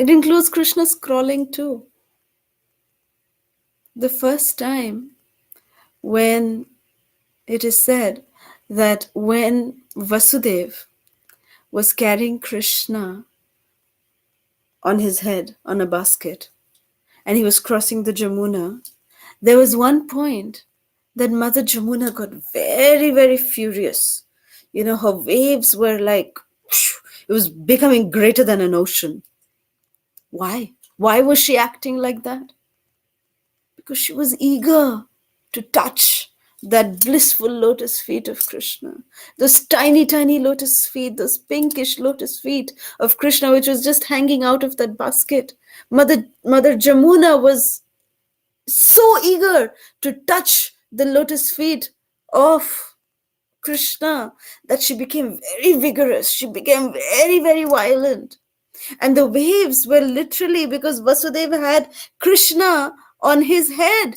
It includes Krishna's crawling too. The first time when it is said that when Vasudev was carrying Krishna on his head on a basket and he was crossing the Jamuna, there was one point that Mother Jamuna got very, very furious. Her waves were like, it was becoming greater than an ocean. Why? Why was she acting like that? Because she was eager to touch that blissful lotus feet of Krishna. Those tiny, tiny lotus feet, those pinkish lotus feet of Krishna, which was just hanging out of that basket. Mother Jamuna was so eager to touch the lotus feet of Krishna that she became very vigorous. She became very, very violent. And the waves were literally because Vasudeva had Krishna on his head.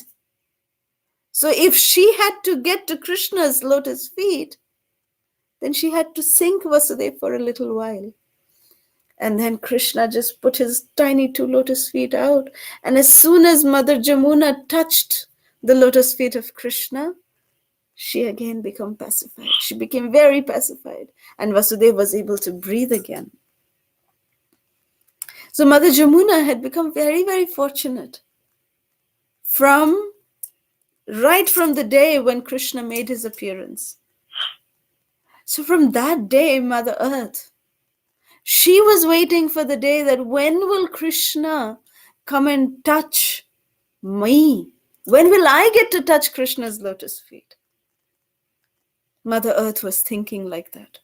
So if she had to get to Krishna's lotus feet, then she had to sink Vasudeva for a little while. And then Krishna just put his tiny two lotus feet out. And as soon as Mother Jamuna touched the lotus feet of Krishna, she again became pacified. She became very pacified. And Vasudeva was able to breathe again. So Mother Jamuna had become very, very fortunate right from the day when Krishna made his appearance. So from that day, Mother Earth, she was waiting for the day that when will Krishna come and touch me? When will I get to touch Krishna's lotus feet? Mother Earth was thinking like that.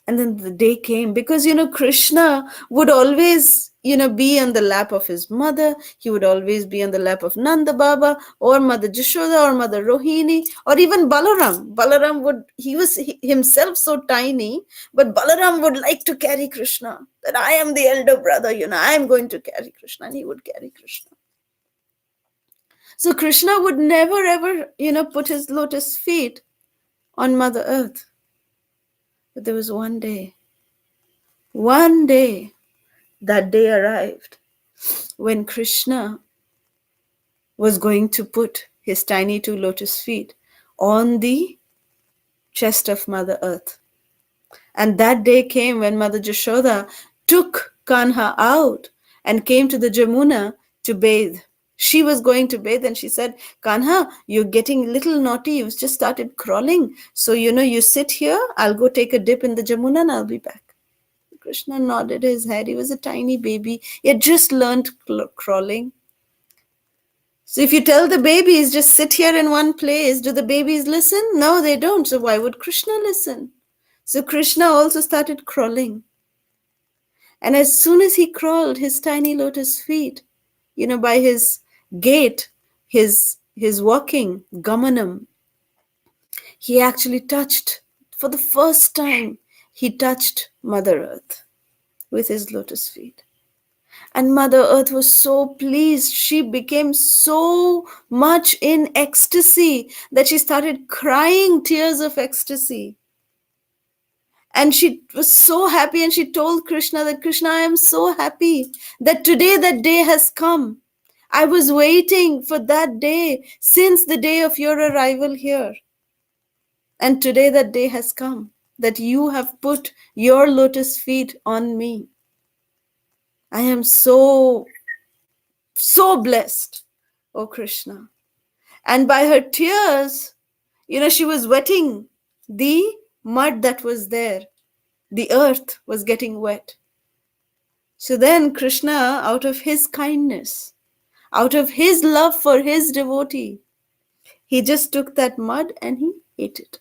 And then the day came because, Krishna would always, be on the lap of his mother. He would always be on the lap of Nanda Baba or Mother Jashoda or Mother Rohini or even Balaram. He was himself so tiny, but Balaram would like to carry Krishna. That I am the elder brother, I am going to carry Krishna, and he would carry Krishna. So Krishna would never ever, put his lotus feet on Mother Earth. But there was one day, that day arrived when Krishna was going to put his tiny two lotus feet on the chest of Mother Earth. And that day came when Mother Jashoda took Kanha out and came to the Jamuna to bathe. She was going to bathe and she said, Kanha, you're getting a little naughty. You've just started crawling. So, you sit here. I'll go take a dip in the Jamuna and I'll be back. Krishna nodded his head. He was a tiny baby. He had just learned crawling. So if you tell the babies, just sit here in one place, do the babies listen? No, they don't. So why would Krishna listen? So Krishna also started crawling. And as soon as he crawled, his tiny lotus feet, by his gait, his walking, gamanam, he actually touched, for the first time, he touched Mother Earth with his lotus feet. And Mother Earth was so pleased. She became so much in ecstasy that she started crying tears of ecstasy. And she was so happy and she told Krishna that, Krishna, I am so happy that today that day has come. I was waiting for that day since the day of your arrival here. And today that day has come, that you have put your lotus feet on me. I am so, so blessed, oh Krishna. And by her tears, she was wetting the mud that was there. The earth was getting wet. So then Krishna, out of his kindness, out of his love for his devotee, he just took that mud and he ate it.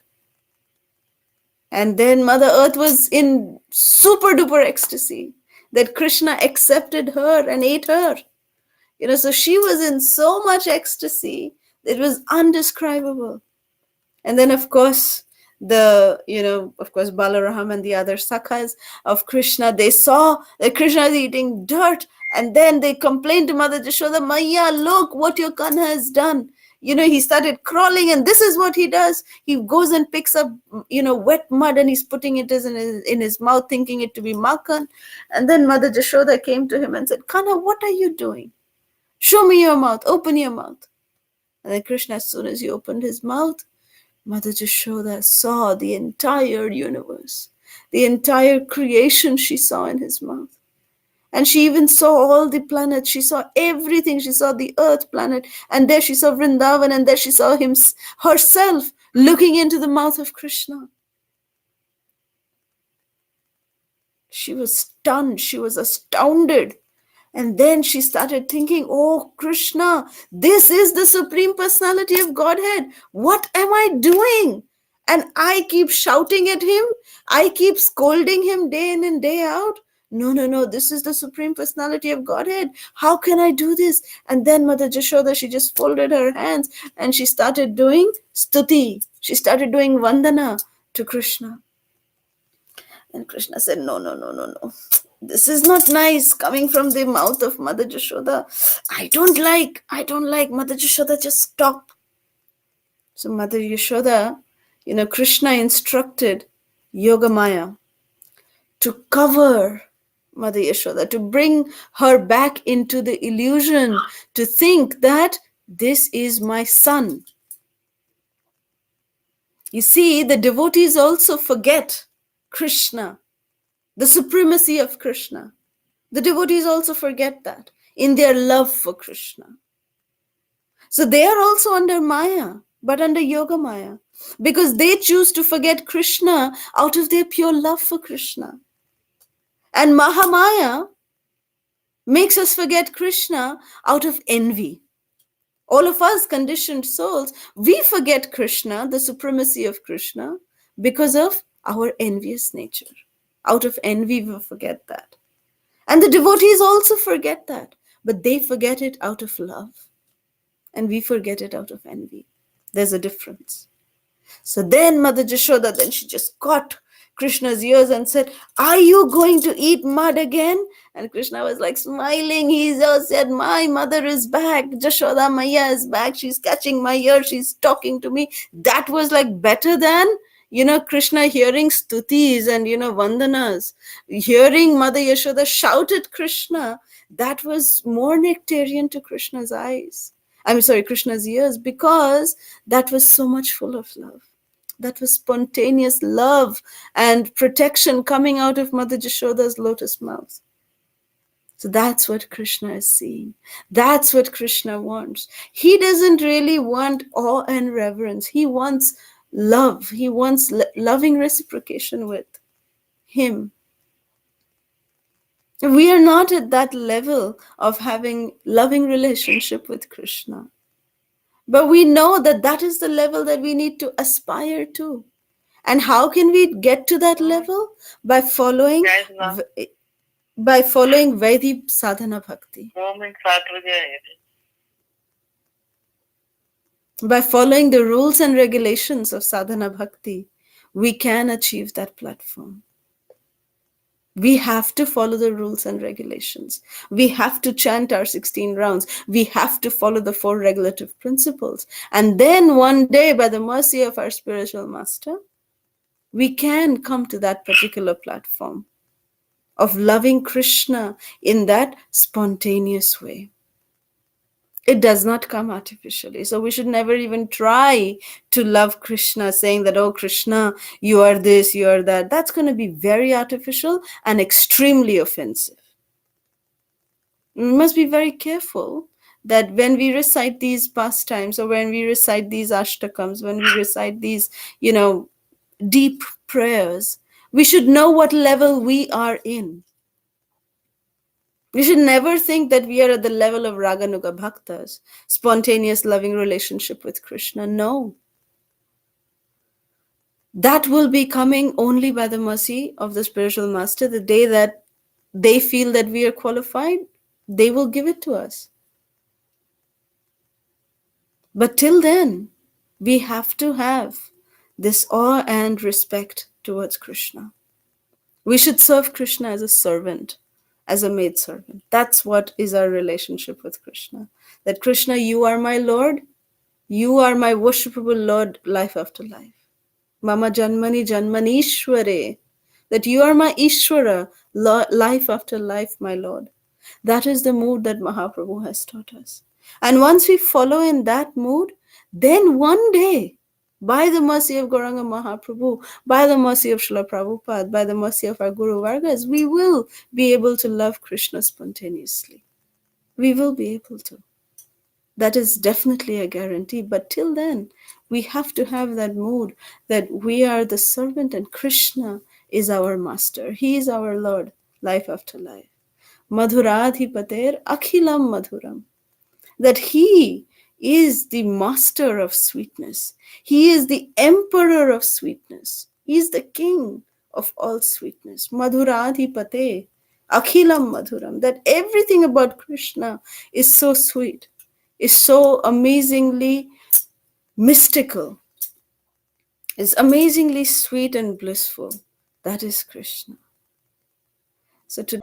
And then Mother Earth was in super duper ecstasy that Krishna accepted her and ate her. So she was in so much ecstasy that it was undescribable. And then of course, Balarama and the other sakhas of Krishna, they saw that Krishna is eating dirt, and then they complained to Mother Jashoda, Maya, look what your Kanha has done. he started crawling, and this is what he does. He goes and picks up, wet mud, and he's putting it in his mouth, thinking it to be makhan. And then Mother Jashoda came to him and said, Kana, what are you doing? Show me your mouth, open your mouth. And then Krishna, as soon as he opened his mouth, Mother Jashoda saw the entire universe, the entire creation she saw in his mouth. And she even saw all the planets. She saw everything. She saw the earth planet. And there she saw Vrindavan. And there she saw herself looking into the mouth of Krishna. She was stunned. She was astounded. And then she started thinking, oh, Krishna, this is the Supreme Personality of Godhead. What am I doing? And I keep shouting at him. I keep scolding him day in and day out. No, this is the Supreme Personality of Godhead. How can I do this? And then Mother Jashoda, she just folded her hands and she started doing stuti. She started doing vandana to Krishna. And Krishna said, no. This is not nice coming from the mouth of Mother Jashoda. I don't like. Mother Jashoda, just stop. So Mother Yashoda, Krishna instructed Yogamaya to cover Mother Yashoda, to bring her back into the illusion, to think that this is my son. You see, the devotees also forget Krishna, the supremacy of Krishna. The devotees also forget that in their love for Krishna. So they are also under Maya, but under Yoga Maya, because they choose to forget Krishna out of their pure love for Krishna. And Mahamaya makes us forget Krishna out of envy. All of us conditioned souls, we forget Krishna, the supremacy of Krishna, because of our envious nature. Out of envy, we forget that. And the devotees also forget that, but they forget it out of love. And we forget it out of envy. There's a difference. So then Mother Jashoda, then she just caught Krishna's ears and said, are you going to eat mud again? And Krishna was like smiling. He just said, my mother is back. Jashoda Maya is back. She's catching my ear. She's talking to me. That was like better than, Krishna hearing stutis and, vandanas. Hearing Mother Yashoda shout at Krishna. That was more nectarian to Krishna's eyes. Krishna's ears, because that was so much full of love. That was spontaneous love and protection coming out of Mother Jashoda's lotus mouth. So that's what Krishna is seeing. That's what Krishna wants. He doesn't really want awe and reverence. He wants love. He wants loving reciprocation with him. We are not at that level of having loving relationship with Krishna. But we know that that is the level that we need to aspire to. And how can we get to that level? By following Vaidhi sadhana bhakti. By following the rules and regulations of sadhana bhakti, we can achieve that platform. We have to follow the rules and regulations. We have to chant our 16 rounds. We have to follow the 4 regulative principles. And then one day, by the mercy of our spiritual master, we can come to that particular platform of loving Krishna in that spontaneous way. It does not come artificially. So we should never even try to love Krishna, saying that, oh, Krishna, you are this, you are that. That's going to be very artificial and extremely offensive. We must be very careful that when we recite these pastimes, or when we recite these ashtakams, when we recite these, deep prayers, we should know what level we are in. We should never think that we are at the level of Raganuga Bhaktas, spontaneous loving relationship with Krishna. No. That will be coming only by the mercy of the spiritual master. The day that they feel that we are qualified, they will give it to us. But till then, we have to have this awe and respect towards Krishna. We should serve Krishna as a servant, as a maidservant. That's what is our relationship with Krishna. That Krishna, you are my Lord, You are my worshipable Lord, life after life. Mama Janmani Janmanishware. That you are my Ishwara, life after life, my Lord. That is the mood that Mahaprabhu has taught us. And once we follow in that mood, then one day, by the mercy of Gauranga Mahaprabhu, by the mercy of Srila Prabhupada, by the mercy of our Guru Vargas, we will be able to love Krishna spontaneously. We will be able to. That is definitely a guarantee. But till then, we have to have that mood that we are the servant and Krishna is our master. He is our Lord, life after life. Madhuradhipater akhilam madhuram. That He is the master of sweetness. He is the emperor of sweetness. He is the king of all sweetness. Madhuradhipate akhilam madhuram. That everything about Krishna is so sweet, is so amazingly mystical, is amazingly sweet and blissful. That is Krishna. So today